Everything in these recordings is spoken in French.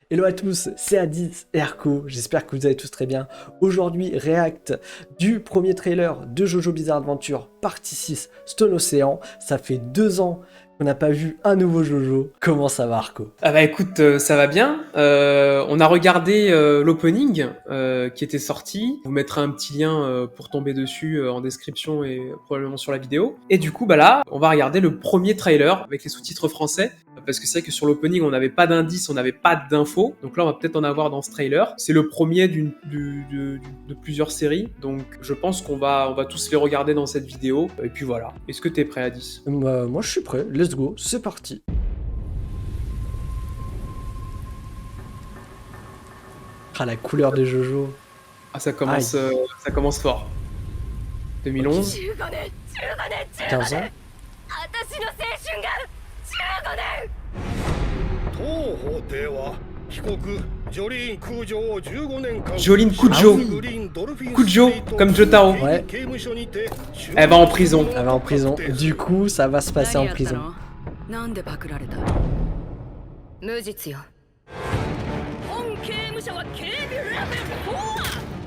Hello à tous, c'est Adis et Arco, j'espère que vous allez tous très bien. Aujourd'hui, react du premier trailer de Jojo Bizarre Adventure, partie 6, Stone Ocean. Ça fait 2 ans qu'on n'a pas vu un nouveau Jojo. Comment ça va, Arco? Ah bah écoute, ça va bien. On a regardé l'opening qui était sorti. Je vous mettrai un petit lien pour tomber dessus en description et probablement sur la vidéo. Et du coup, bah là, on va regarder le premier trailer avec les sous-titres français. Parce que c'est vrai que sur l'opening, on n'avait pas d'indices, on n'avait pas d'infos. Donc là, on va peut-être en avoir dans ce trailer. C'est le premier de plusieurs séries. Donc je pense qu'on va tous les regarder dans cette vidéo. Et puis voilà. Est-ce que t'es prêt, Adis? Moi je suis prêt, let's go, c'est parti. Ah, la couleur des Jojo. Ah, ça commence fort. 2011. 15 ans. 私の青春が15年当法廷は被告ジョリーン空城を15年間 Jolene Kujo. Kujo, comme Jotaro. Ouais. Elle va en prison. Elle va en prison. Du coup, ça va se passer en prison. なんでパクられた無実よ本刑務所は警備レベ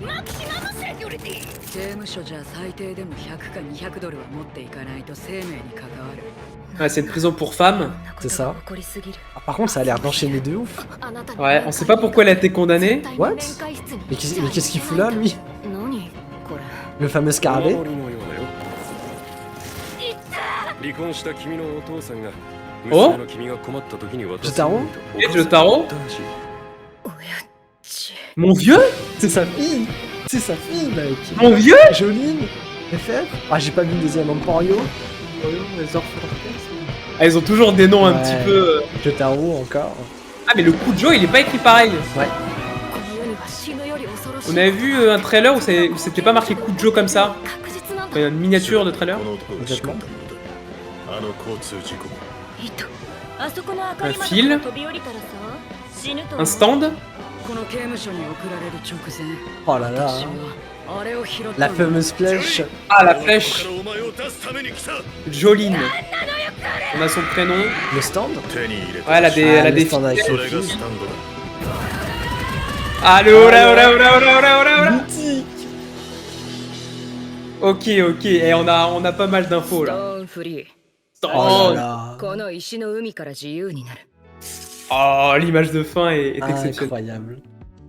ル4マキシマムセキュリティ刑務所じゃ最低でも100か200ドルは持っていかないと生命に関わる Ouais, c'est une prison pour femmes. C'est ça. Ah, par contre, ça a l'air d'enchaîner de ouf. Ouais, on sait pas pourquoi elle a été condamnée. What? Mais qu'est-ce qu'il fout là, lui? Le fameux scarabée? Oh, Jotaro? et Jotaro. Mon vieux? C'est sa fille! C'est sa fille, mec! Mon vieux? Joline? FF? Ah, j'ai pas vu le deuxième Emporio. Ah, ils ont toujours des noms un Ouais. petit peu... Jotaro encore. Ah, mais le Kujo, il est pas écrit pareil. Ouais. On avait vu un trailer où c'était pas marqué Kujo comme ça. Enfin, une miniature de trailer. Exactement. Un fil. Un stand. Oh là là. La fameuse flèche. Ah, la flèche. Jolene. On a son prénom. Le stand. Ouais, elle a Le des stand avec filets. le fil. Allez, ora, ora, ora, ora, ora, ora, ora. Mythique. Ok. Et on a pas mal d'infos là. Oh là Oh, là. この石の海から自由になる oh, l'image de fin est exceptionnelle. Incroyable.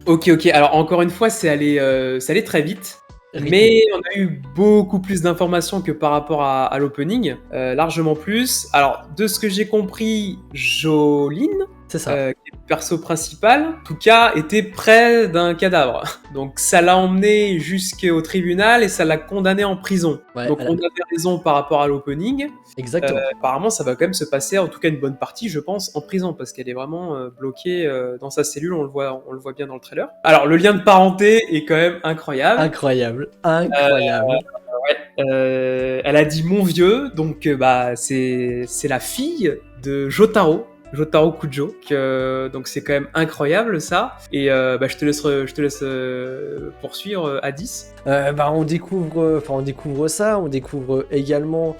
Ok. Alors encore une fois, c'est allé très vite. Mais on a eu beaucoup plus d'informations que par rapport à l'opening, largement plus. Alors, de ce que j'ai compris, Jolene, C'est ça. qui est le perso principal, en tout cas, était près d'un cadavre. Donc ça l'a emmené jusqu'au tribunal et ça l'a condamné en prison. Ouais, Donc elle a- on avait raison par rapport à l'opening. Exactement. Apparemment, ça va quand même se passer, en tout cas une bonne partie, je pense, en prison, parce qu'elle est vraiment bloquée dans sa cellule, on le voit bien dans le trailer. Alors, le lien de parenté est quand même incroyable. Incroyable. Elle a dit mon vieux, donc bah c'est la fille de Jotaro Kujo, donc c'est quand même incroyable ça. Et bah je te laisse poursuivre Adis. On découvre ça, on découvre également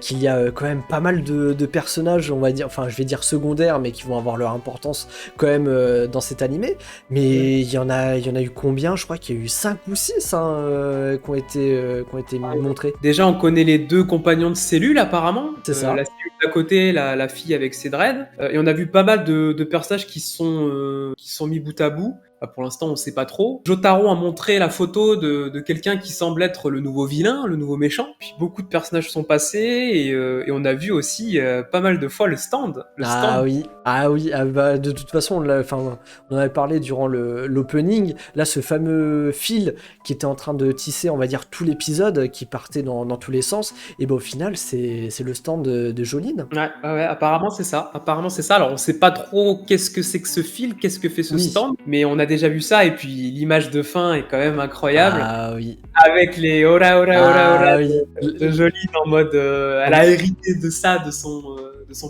qu'il y a quand même pas mal de personnages, on va dire, enfin je vais dire secondaires, mais qui vont avoir leur importance quand même dans cet animé. Mais il y en a eu combien? Je crois qu'il y a eu 5 ou 6 qui ont été montrés. Déjà on connaît les deux compagnons de cellule apparemment. C'est ça. La cellule d'à côté, la fille avec ses dreads. Et on a vu pas mal de personnages qui sont mis bout à bout. Pour l'instant, on sait pas trop. Jotaro a montré la photo de quelqu'un qui semble être le nouveau vilain, le nouveau méchant. Puis beaucoup de personnages sont passés et on a vu aussi pas mal de fois le stand. Oui, de toute façon, on en avait parlé durant l'opening. Là, ce fameux fil qui était en train de tisser, on va dire, tout l'épisode, qui partait dans tous les sens. Et ben au final, c'est le stand de Jolene. Ouais, apparemment c'est ça. Alors on sait pas trop qu'est-ce que c'est que ce fil, qu'est-ce que fait ce stand, mais on a déjà vu ça et puis l'image de fin est quand même incroyable. Ah oui. Avec les ora Oui. de Jolene en mode elle a hérité de ça de son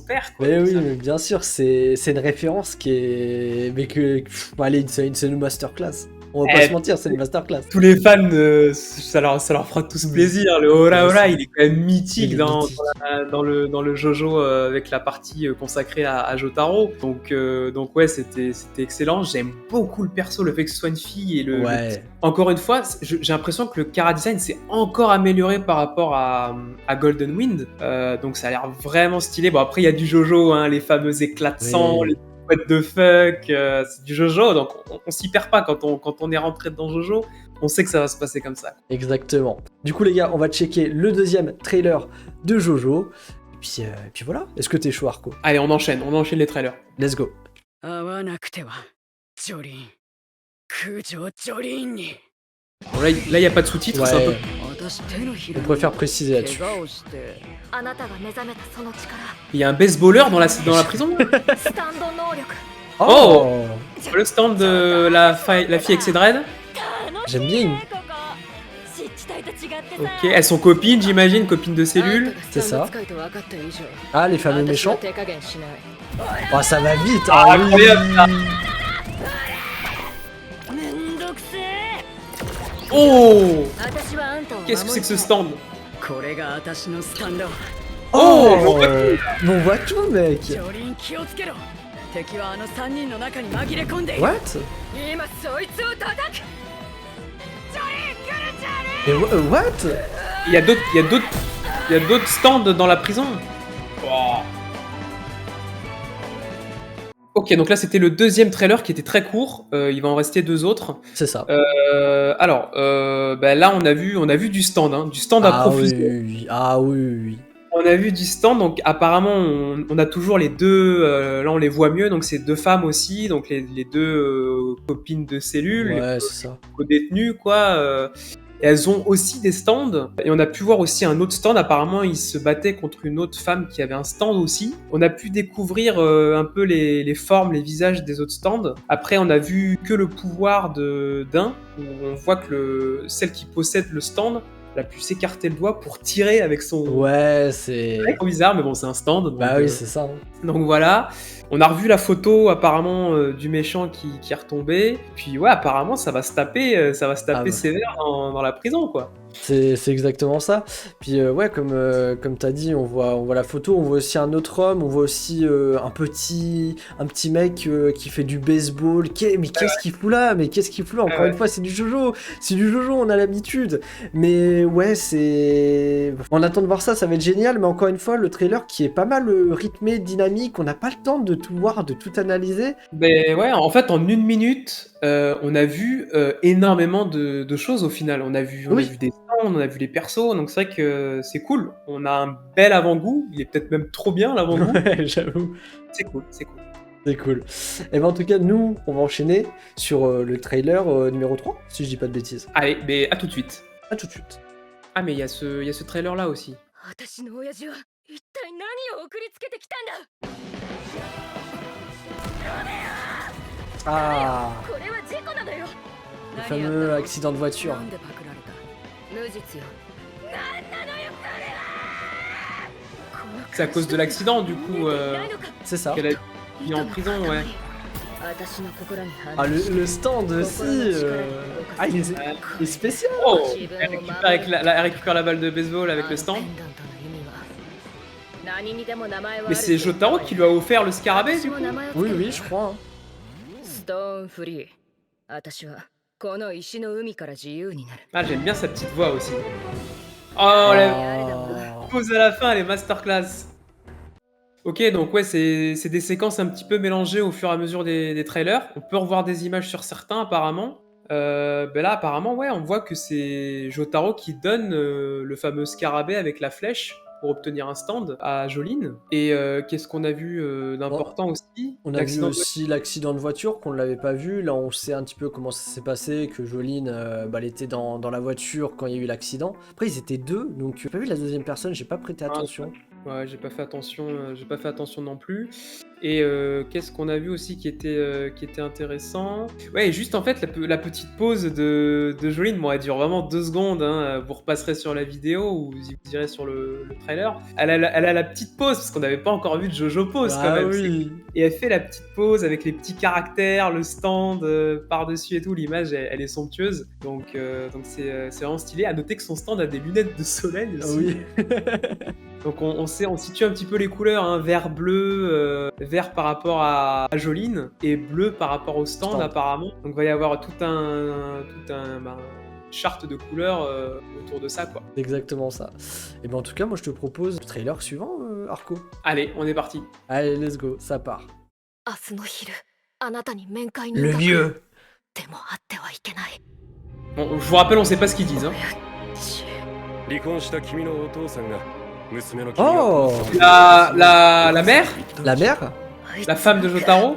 père quoi. Mais oui, mais bien sûr, c'est une référence qui est. Mais allez, c'est une masterclass. On va pas se mentir, c'est une masterclass. Tous les fans, ça leur fera tous plaisir. Le Ora Ora, il est quand même mythique Mythique. dans le JoJo avec la partie consacrée à Jotaro. Donc ouais, c'était excellent. J'aime beaucoup le perso, le fait que ce soit une fille et Ouais. encore une fois, j'ai l'impression que le chara design s'est encore amélioré par rapport à Golden Wind. Donc ça a l'air vraiment stylé. Bon, après, il y a du JoJo, hein, les fameux éclats de sang, Oui. les what the fuck, c'est du JoJo, donc on s'y perd pas quand on est rentré dans JoJo, on sait que ça va se passer comme ça. Exactement. Du coup, les gars, on va checker le deuxième trailer de JoJo. Et puis voilà. Est-ce que t'es chaud, Arco? Allez, on enchaîne les trailers. Let's go. 会わなくてはジョリン空城ジョリンに Bon, là, il n'y a pas de sous-titres, c'est un peu... 私手のひら On に préfère préciser 怪 là-dessus. 我をして あなたが目覚めたその力 Il y a un baseballer dans la prison. スタンド能力 Oh Le stand de la fille avec ses dreads. J'aime bien. ここ湿地帯と違ってさ Ok, elles sont copines, j'imagine, copines de cellule. C'est ça. あんたがスタンド使いと分かった以上 Ah, les fameux 私は méchants. 手加減しない Oh, ça va vite. Ah, Ah, oui. incroyable, ça. めんどくせえ Oh 私はあんたを守り Qu'est-ce que c'est que ce stand? これが私のスタンド Oh, mais on voit tout, mec. ジョリン気をつけろ敵はあの3人の中に紛れ込んでいる What? 今そいつを叩く Et what? Il y a d'autres stands dans la prison. Oh. Ok, donc là c'était le deuxième trailer qui était très court. Il va en rester 2 autres. C'est ça. Alors, bah là on a vu du stand, hein, du stand à Ah profusion. oui. Ah oui. On a vu du stand, donc apparemment on a toujours les deux. Là on les voit mieux, donc c'est 2 femmes aussi, donc les 2 copines de cellule, Ouais, c'est ça. co-détenues quoi. Et elles ont aussi des stands. Et on a pu voir aussi un autre stand. Apparemment, ils se battaient contre une autre femme qui avait un stand aussi. On a pu découvrir un peu les formes, les visages des autres stands. Après, on a vu que le pouvoir d'un, où on voit que celle qui possède le stand, elle a pu s'écarter le doigt pour tirer avec son... Ouais, c'est... C'est trop bizarre, mais bon, c'est un stand. Donc, Bah oui, c'est ça. Hein. donc voilà. On a revu la photo apparemment du méchant qui est retombé. Puis ouais, apparemment ça va se taper bah. sévère dans la prison quoi. C'est exactement ça. Puis ouais, comme t'as dit, on voit la photo, on voit aussi un autre homme, on voit aussi un petit mec qui fait du baseball. Mais qu'est-ce qu'il fout là? Mais qu'est-ce qu'il fout là? Encore une fois, c'est du JoJo. C'est du JoJo, on a l'habitude. Mais ouais, c'est... On attend de voir ça, ça va être génial. Mais encore une fois, le trailer qui est pas mal rythmé, dynamique, on n'a pas le temps de tout voir, de tout analyser. Ben ouais, en fait, en 1 minute, on a vu énormément de choses au final. On a vu des stands, on a vu les persos, donc c'est vrai que c'est cool. On a un bel avant-goût, il est peut-être même trop bien l'avant-goût. Ouais, j'avoue. C'est cool, c'est cool. C'est cool. Et ben en tout cas, nous, on va enchaîner sur le trailer numéro 3, si je dis pas de bêtises. Allez, mais à tout de suite. À tout de suite. Ah, mais il y a ce trailer là aussi. 私の親父は一体何を送りつけてきたんだ Ah, これは事故なのよ le fameux accident de voiture. なんでパクられた無実よ何なのよこれはこの C'est à cause de l'accident du coup 見えていないのか C'est ça. qu'elle a fini en prison, ouais. 私の心に反 Ah, 応し le stand aussi. Ah, il est spécial. Oh, 自分を elle récupère la balle de baseball avec le stand. あのペンダントの意味は何にでも名前はあ Mais る c'est Jotaro qui lui a offert le scarabée 私 du も coup. 名前をつけ Oui, る oui, je crois. Hein. ストーンフリー私はこの石の海から自由になる Ah, j'aime bien sa petite voix aussi. Oh, la Ah. pause à la fin, elle est masterclass. Ok, donc ouais, c'est des séquences un petit peu mélangées au fur et à mesure des trailers. On peut revoir des images sur certains apparemment. Ben là, apparemment, ouais, on voit que c'est Jotaro qui donne le fameux scarabée avec la flèche pour obtenir un stand à Jolyne. Et qu'est-ce qu'on a vu d'important aussi? On a vu L'accident de- aussi l'accident de voiture qu'on ne l'avait pas vu. Là, on sait un petit peu comment ça s'est passé, que Jolyne, elle était dans la voiture quand il y a eu l'accident. Après, ils étaient 2, donc j'ai pas vu la deuxième personne, j'ai pas prêté attention. Ouais, j'ai pas fait attention non plus. Et qu'est-ce qu'on a vu aussi qui était intéressant? Ouais, juste en fait, la petite pause de Jolyne, bon, elle dure vraiment 2 secondes, hein, vous repasserez sur la vidéo ou vous irez sur le trailer. Elle a la petite pause, parce qu'on n'avait pas encore vu de Jojo pause quand même. Oui. Et elle fait la petite pause avec les petits caractères, le stand par-dessus et tout. L'image, elle est somptueuse. Donc c'est vraiment stylé. À noter que son stand a des lunettes de soleil aussi. Oui. Donc on situe un petit peu les couleurs, hein, vert, bleu, vert par rapport à Jolyne et bleu par rapport au stand apparemment. Donc il va y avoir tout un charte de couleurs autour de ça, quoi. Exactement ça. Et ben en tout cas, moi je te propose le trailer suivant, Arco. Allez, on est parti. Allez, let's go, ça part. 明日の昼あなたに面会に Le 行く vieux. でも会ってはいけない Bon, je vous rappelle, on sait pas ce qu'ils disent. Hein. 離婚した君のお父さんが娘の Oh, La mère, la mère? la femme de Jotaro,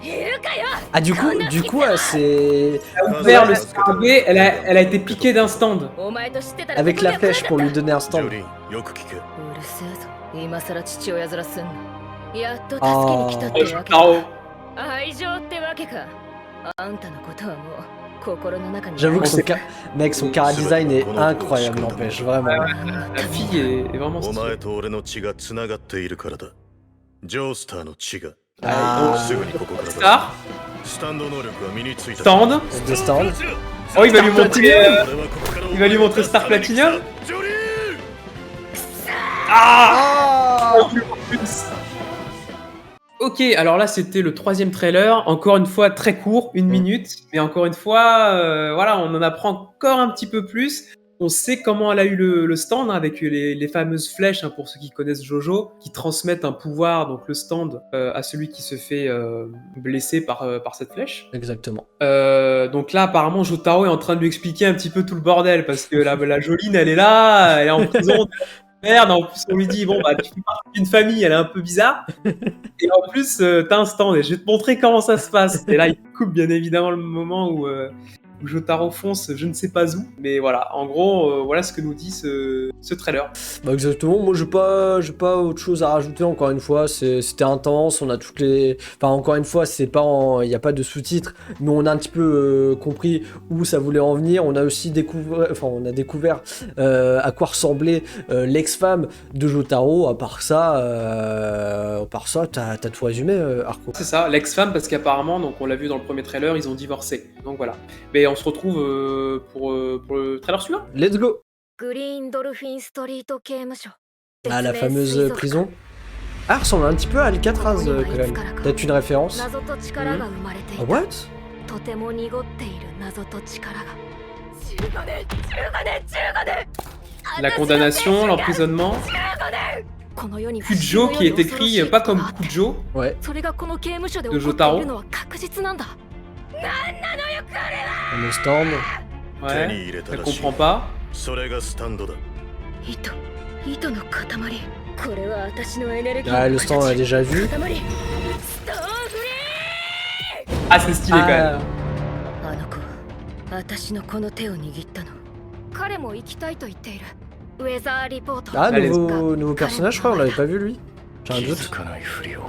いるかよ Ah du coup, c'est vers le scarabée, elle a été piquée d'un stand. お前と知ってたら avec la flèche pour lui donner un ジョ stand. リンよく聞けうるせえぞ今さら父親面すんのやっと助けに来たってわけか Jotaro. 愛情ってわけかあんたのことはもう心の中に J'avoue que On son, sait- mec, son cara design est incroyable, n'empêche, vraiment. La fille est vraiment お stylée. 前と俺の血がつながっているからだジョースターの血が Ah, すぐにここからだ Star, スタンド能力は身についた stand. de stand. Oh, il va lui montrer, 俺はここから il va lui montrer Star Platinum. ジョリーン Ah! Ok, alors là c'était le 3e trailer, encore une fois très court, 1 minute, mais encore une fois, voilà, on en apprend encore un petit peu plus. On sait comment elle a eu le stand, hein, avec les fameuses flèches, hein, pour ceux qui connaissent Jojo, qui transmettent un pouvoir, donc le stand, à celui qui se fait blesser par cette flèche. Exactement. Donc là, apparemment, Jotaro est en train de lui expliquer un petit peu tout le bordel, parce que la Jolyne, elle est là, elle est en prison, merde, en plus on lui dit, bon bah tu fais partie d'une famille, elle est un peu bizarre, et en plus t'as un stand, et je vais te montrer comment ça se passe. Et là, il coupe bien évidemment le moment où Jotaro fonce je ne sais pas où, mais voilà, en gros, voilà ce que nous dit ce trailer. Bah exactement, moi j'ai pas autre chose à rajouter, encore une fois, c'était intense, on a toutes les... Enfin encore une fois, c'est pas il n'y a pas de sous-titres, mais on a un petit peu compris où ça voulait en venir, on a aussi découvert à quoi ressemblait l'ex-femme de Jotaro, à part ça, t'as tout résumé, Arco. C'est ça, l'ex-femme, parce qu'apparemment, donc on l'a vu dans le premier trailer, ils ont divorcé, donc voilà. Mais on se retrouve pour le trailer suivant. Let's go. グリーンドルフィンストリート刑務所 Ah, la fameuse prison. Ah, ressemble un petit peu à Alcatraz quand même. Peut-être une référence. 謎と力が生まれてい Ah, た what? とても濁っている謎と力が15年15年15年 La condamnation, l'emprisonnement. この世に Kujo qui est écrit pas comme Kujo. Ouais, それがこの刑務所でで起こっているのは確実なんだ le stand. Ouais, 手に入れた elle らしい comprend pas. それがスタンドだ糸の塊これは私のエネルギー Ah, の le stand, on l'a déjà vu. 塊ストーンフリ Ah, c'est stylé quand même. ーあの子は私のこの手を握ったの彼も行きたいと言っているウェザーリポート Ah, Allez. nouveau personnage, je crois, on l'avait pas vu lui. J'ai un 気 doute. づかないふりを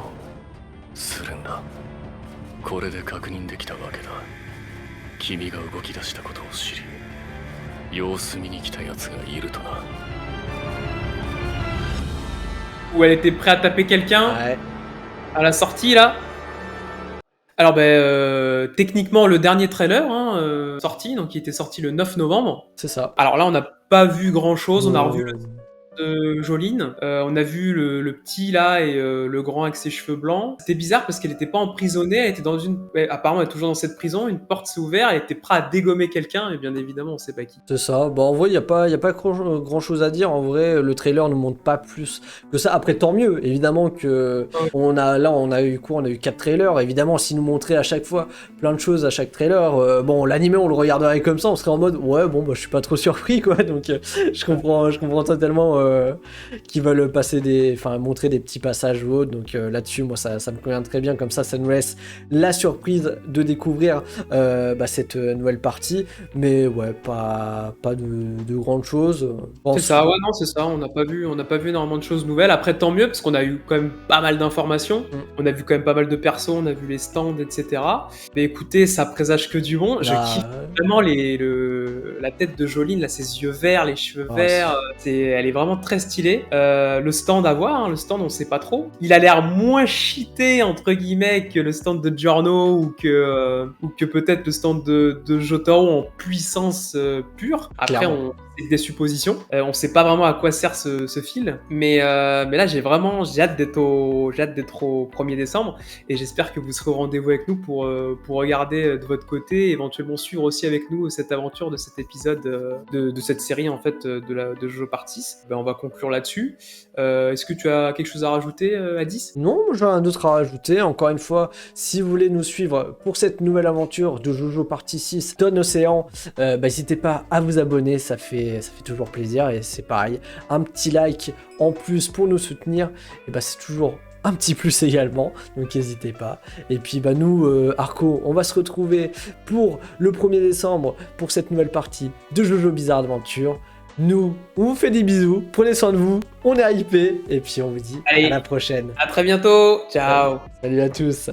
するんだ。これで確認できたわけだ。君が動き出したことを知り、様子見に来た奴がいるとな。 Où elle était prête à taper quelqu'un Ouais, à la sortie là. Alors techniquement le dernier trailer sorti, donc qui était sorti le 9 novembre. c'est ça. Alors là on n'a pas vu grand chose, on a revu Euh, le de Jolyne, on a vu le petit là et le grand avec ses cheveux blancs. C'était bizarre parce qu'elle était pas emprisonnée, elle était dans apparemment elle est toujours dans cette prison, une porte s'est ouverte, elle était prête à dégommer quelqu'un et bien évidemment on sait pas qui. C'est ça. Bon, en vrai, il n'y a pas grand chose à dire. En vrai, le trailer ne montre pas plus que ça. Après, tant mieux. Évidemment que on a eu quoi? On a eu 4 trailers. Évidemment, s'ils nous montraient à chaque fois plein de choses à chaque trailer, bon, l'animé, on le regarderait comme ça. On serait en mode, ouais, bon, bah, je suis pas trop surpris, quoi. Donc, je comprends totalement qui veulent passer montrer des petits passages ou autres. Donc là-dessus, moi, ça me convient très bien. Comme ça nous laisse la surprise de découvrir cette nouvelle partie. Mais ouais, pas de grandes choses. C'est ça, ouais, non, c'est ça. On n'a pas vu énormément de choses nouvelles. Après, tant mieux, parce qu'on a eu quand même pas mal d'informations. On a vu quand même pas mal de persos, on a vu les stands, etc. Mais écoutez, ça présage que du bon. Je kiffe vraiment la tête de Jolene, là, ses yeux verts, les cheveux verts. Elle est vraiment très stylée. Le stand à voir, hein, le stand, on sait pas trop. Il a l'air moins cheaté, entre guillemets, que le stand de Giorno ou que peut-être le stand de Jotaro en puissance pure. Après, c'est des suppositions. On sait pas vraiment à quoi sert ce fil. Mais là, j'ai hâte d'être au 1er décembre. Et j'espère que vous serez au rendez-vous avec nous pour regarder de votre côté, éventuellement suivre aussi avec nous cette aventure de cet épisode de cette série, en fait, de Jojo Part 6. On va conclure là-dessus. Est-ce que tu as quelque chose à rajouter, Addis ? Non, j'ai rien d'autre à rajouter. Encore une fois, si vous voulez nous suivre pour cette nouvelle aventure de Jojo Partie 6 Dawn Océan, n'hésitez pas à vous abonner, ça fait toujours plaisir. Et c'est pareil, un petit like en plus pour nous soutenir, et c'est toujours un petit plus également, donc n'hésitez pas. Et puis nous, Arco, on va se retrouver pour le 1er décembre pour cette nouvelle partie de Jojo Bizarre Adventure. Nous, on vous fait des bisous, prenez soin de vous, on est hypé, et puis on vous dit à la prochaine. À très bientôt, ciao. Salut à tous.